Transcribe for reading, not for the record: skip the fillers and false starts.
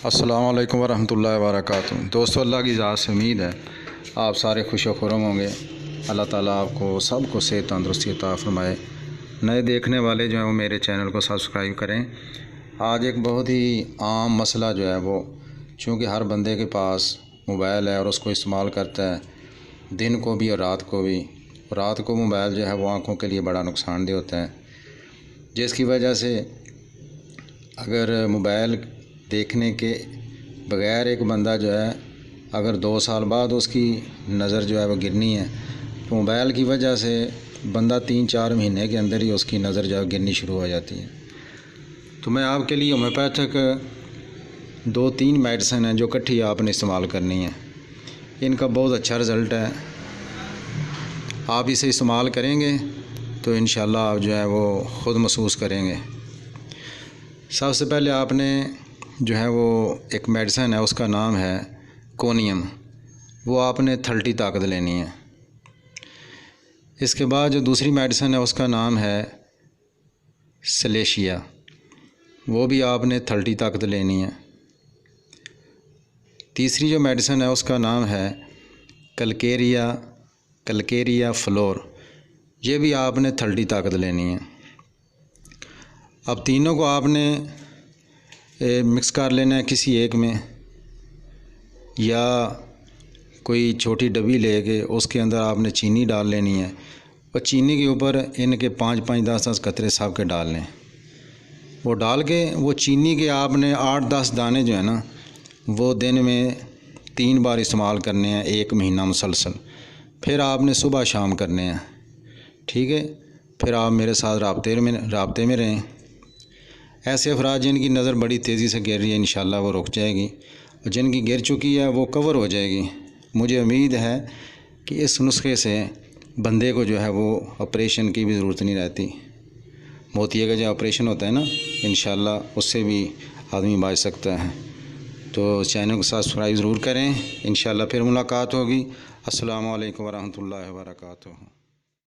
अस्सलाम वालेकुम वरहमतुल्लाहि वबरकातुहू। दोस्तों, अल्लाह की ज़ात से उम्मीद है आप सारे खुश व खुर्रम होंगे। अल्लाह ताला आपको सबको सेहत तंदुरुस्ती अता फ़रमाए। नए देखने वाले जो हैं वो मेरे चैनल को सब्सक्राइब करें। आज एक बहुत ही आम मसला जो है वो, चूँकि हर बंदे के पास मोबाइल है और उसको इस्तेमाल करता है दिन को भी और रात को भी। रात को मोबाइल जो है वो आँखों के लिए बड़ा नुकसानदेह होता है, जिसकी वजह से अगर मोबाइल देखने के बग़ैर एक बंदा जो है अगर 2 साल बाद उसकी नज़र जो है वो गिरनी है, तो मोबाइल की वजह से बंदा 3-4 महीने के अंदर ही उसकी नज़र जो है गिरनी शुरू हो जाती है। तो मैं आपके लिए होम्योपैथिक 2-3 मेडिसिन हैं जो इकट्ठी आपने इस्तेमाल करनी है। इनका बहुत अच्छा रिज़ल्ट है। आप इसे इस्तेमाल करेंगे तो इंशाल्लाह आप जो है वो ख़ुद महसूस करेंगे। सबसे पहले आपने जो है वो एक मेडिसिन है, उसका नाम है कोनियम। वो आपने 30 ताकत लेनी है। इसके बाद जो दूसरी मेडिसिन है उसका नाम है सलेशिया। वो भी आपने 30 ताकत लेनी है। तीसरी जो मेडिसिन है उसका नाम है कलकेरिया फ्लोर। ये भी आपने 30 ताकत लेनी है। अब तीनों को आपने मिक्स कर लेना है किसी एक में, या कोई छोटी डब्बी लेके उसके अंदर आपने चीनी डाल लेनी है और चीनी के ऊपर इनके 5-5, 10-10 कतरे सब के डाल लें। वो डाल के वो चीनी के आपने 8-10 दाने जो है ना वो दिन में 3 बार इस्तेमाल करने हैं, 1 महीना मुसलसल। फिर आपने सुबह शाम करने हैं, ठीक है। फिर आप मेरे साथ राब्ते में रहें। ऐसे अफराद जिनकी नज़र बड़ी तेज़ी से गिर रही है, इंशाल्लाह वो रुक जाएगी, और जिनकी गिर चुकी है वो कवर हो जाएगी। मुझे उम्मीद है कि इस नुस्खे से बंदे को जो है वो ऑपरेशन की भी ज़रूरत नहीं रहती। मोतिये का जो ऑपरेशन होता है ना, इंशाल्लाह उससे भी आदमी बच सकता है। तो चैनल को सब्सक्राइब ज़रूर करें। इंशाल्लाह फिर मुलाकात होगी। अस्सलामु अलैकुम वरहमतुल्लाहि वबरकातुहू।